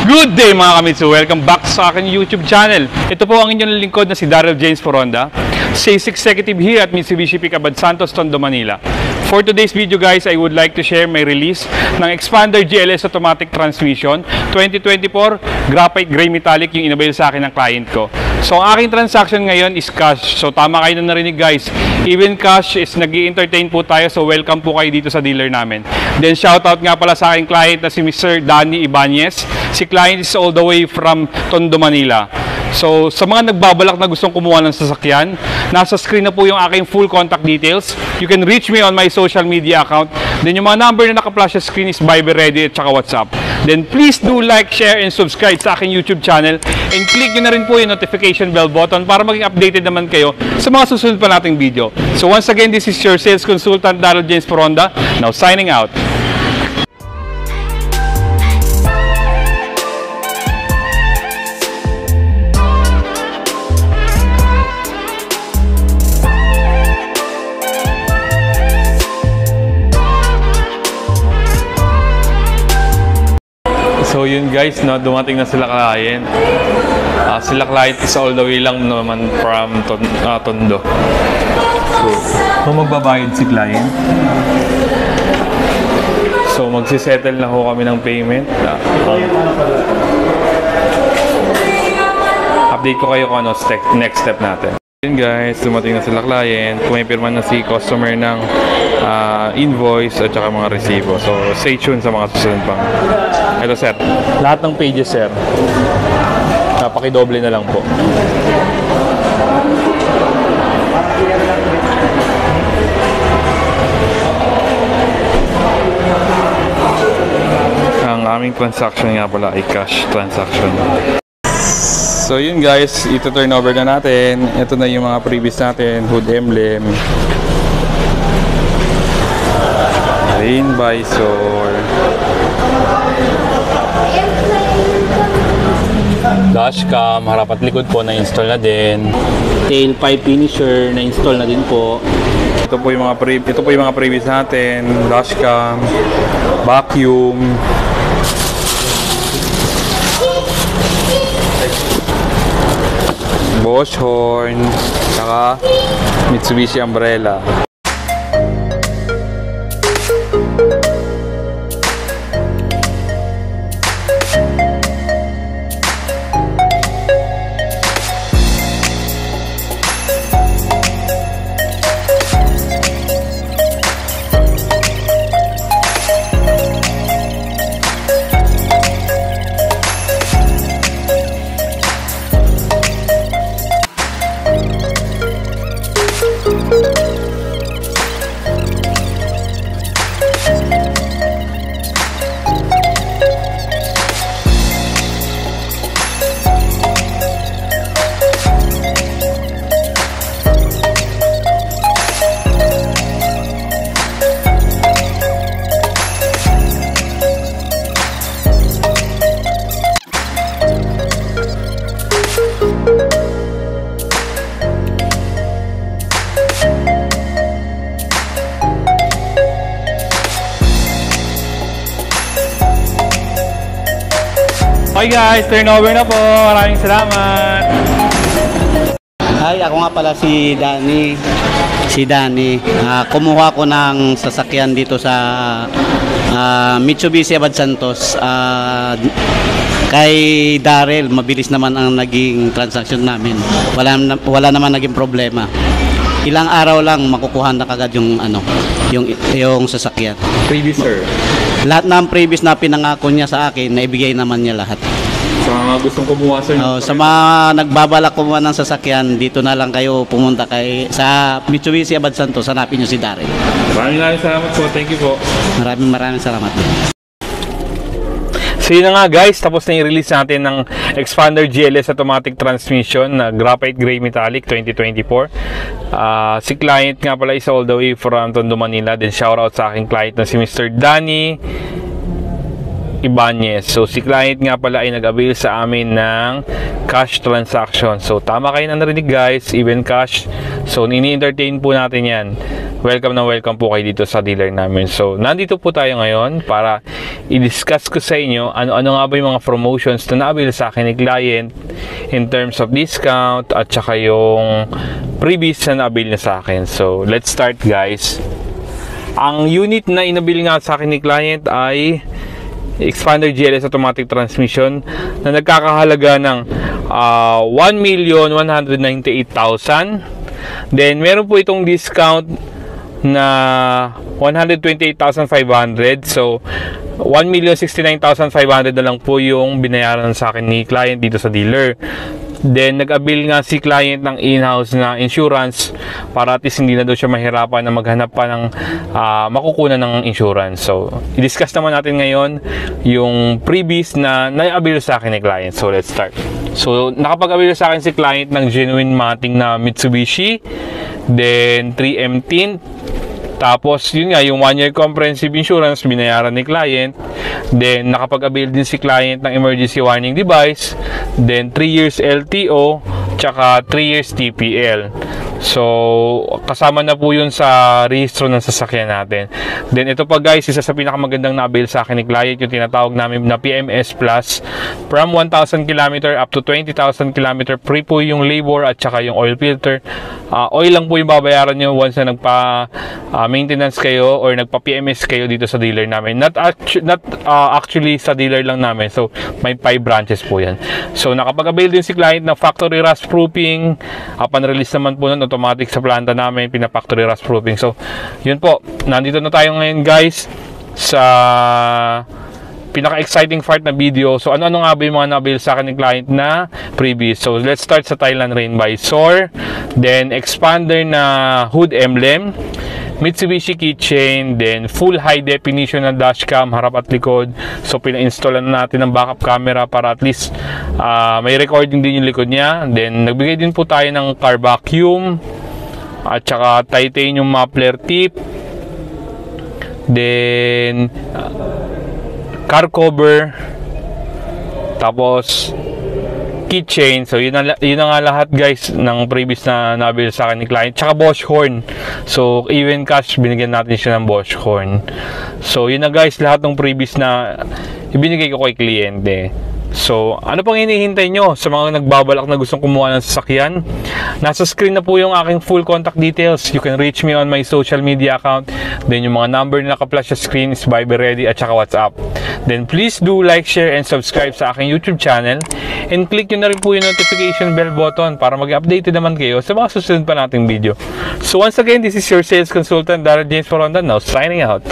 Good day mga kamitsu! Welcome back sa aking YouTube channel. Ito po ang inyong lingkod na si Daryl James Foronda, Sales Executive here at Mitsubishi Pickup Santos, Tondo, Manila. For today's video guys, I would like to share my release ng Expander GLS Automatic Transmission 2024 Graphite Gray Metallic, yung inabail sa akin ng client ko. So ang aking transaction ngayon is cash. So tama kayo na narinig guys, even cash is nag-i-entertain po tayo. So welcome po kayo dito sa dealer namin. Then shoutout nga pala sa aking client na si Mr. Danny Ibanez. Si client is all the way from Tondo, Manila. So sa mga nagbabalak na gustong kumuha ng sasakyan, nasa screen na po yung aking full contact details. You can reach me on my social media account. Then yung mga number na naka-flash sa screen is Viber, Reddit at saka WhatsApp. Then please do like, share, and subscribe sa aking YouTube channel. And click nyo na rin po yung notification bell button para maging updated naman kayo sa mga susunod pa nating video. So once again, this is your sales consultant, Daryl James Foronda. Now signing out. So yun guys, no, dumating na sila client. Sila client is all the way lang naman from Tondo. So magbabayad si client. So magsisettle na ho kami ng payment. Update ko kayo kung ano next step natin. Yun guys, dumating na sila client. Pumipirma na si customer ng invoice at saka mga resibo. So stay tuned sa mga susunod pang. Ito sir, lahat ng pages sir, pakidoble na lang po. Ang aming transaction nga pala ay cash transaction. So yun guys, ito turn over na natin. Ito na yung mga previous natin, hood emblem, rain visor, dashcam, harap at likod po na-install na din. Tailpipe finisher na-install na din po. Ito po yung mga previous natin, dashcam, vacuum, Bosch horn, saka Mitsubishi umbrella. Okay guys, turnover na po. Maraming salamat. Hi, ako nga pala si Danny. Kumuha ko ng sasakyan dito sa Mitsubishi Abad Santos. Kay Daryl, mabilis naman ang naging transaction namin. Wala naman naging problema. Ilang araw lang makukuha na kagad yung sasakyan. Previous sir. Lahat ng previous na pinangako niya sa akin, naibigay naman niya lahat. Sa mga gustong kumuha sir. Sa mga nagbabalak kumuha ng sasakyan, dito na lang kayo pumunta sa Mitsubishi Abad Santos. Hanapin niyo si Daryl. Maraming salamat po. Thank you po. Maraming salamat. So yun na nga guys, tapos na yung release natin ng Expander GLS Automatic Transmission na Graphite Gray Metallic 2024. Si client nga pala is all the way from Tondo, Manila. Then shoutout sa aking client na si Mr. Danny Ibanez. So si client nga pala ay nag-avail sa amin ng cash transaction. So tama kayo na narinig guys, even cash. So ini-entertain po natin yan. welcome na welcome po kayo dito sa dealer namin. So, nandito po tayo ngayon para i-discuss ko sa inyo ano nga ba yung mga promotions na na-avail sa akin ni client in terms of discount at saka yung previous na na-avail niya sa akin. So, let's start guys. Ang unit na inabil nga sa akin ni client ay Expander GLS automatic transmission na nagkakahalaga ng 1,198,000. Then, meron po itong discount na 128,500. So, 1,069,500 na lang po yung binayaran sa akin ni client dito sa dealer. Then, nag-avail nga si client ng in-house na insurance para at least hindi na daw siya mahirapan na maghanap pa ng makukunan ng insurance. So, i-discuss naman natin ngayon yung previous na na-avail sa akin ni client. So, let's start. So, nakapag-avail sa akin si client ng genuine mating na Mitsubishi. Then, 3M tint. Tapos, yun nga, yung 1-year comprehensive insurance, binayaran ni client. Then, nakapag-avail din si client ng emergency warning device. Then, 3 years LTO, tsaka 3 years TPL. So, kasama na po yun sa rehistro ng sasakyan natin. Then, ito pa guys, isa sa pinakamagandang na-avail sa akin ni client, yung tinatawag namin na PMS Plus. From 1,000 km up to 20,000 km, free po yung labor at saka yung oil filter. Oil lang po yung babayaran nyo once na nagpa-maintenance kayo or nagpa-PMS kayo dito sa dealer namin. Not actually sa dealer lang namin. So, may 5 branches po yan. So, nakapag-avail din si client ng factory rust proofing. Upon release naman po nun, automatic sa planta namin, pina-factory rust proofing. So, yun po. Nandito na tayo ngayon guys sa pinaka-exciting part na video. So, ano nga ba yung mga na-avail sa akin ng client na previous? So, let's start sa Thailand Rain Visor. Then, expander na hood emblem. Mitsubishi keychain. Then, full high definition na dashcam, harap at likod. So, pina-install na natin ng backup camera para at least may recording din yung likod niya. Then, nagbigay din po tayo ng car vacuum. At saka titanium muffler tip. Then, car cover, tapos keychain. So yun na nga lahat guys ng previous na na-avail sa akin ni client. Tsaka Bosch horn. So even cash, binigyan natin siya ng Bosch horn. So yun na guys, lahat ng previous na ibinigay ko kay kliyente. So, ano pang hinihintay nyo sa mga nagbabalak na gustong kumuha ng sasakyan? Nasa screen na po yung aking full contact details. You can reach me on my social media account. Then, yung mga number na naka-flash sa screen is Viber Ready at saka WhatsApp. Then, please do like, share, and subscribe sa aking YouTube channel. And click nyo na rin po yung notification bell button para mag-updated naman kayo sa mga susunod pa nating video. So, once again, this is your sales consultant, Daryl James Foronda, now signing out.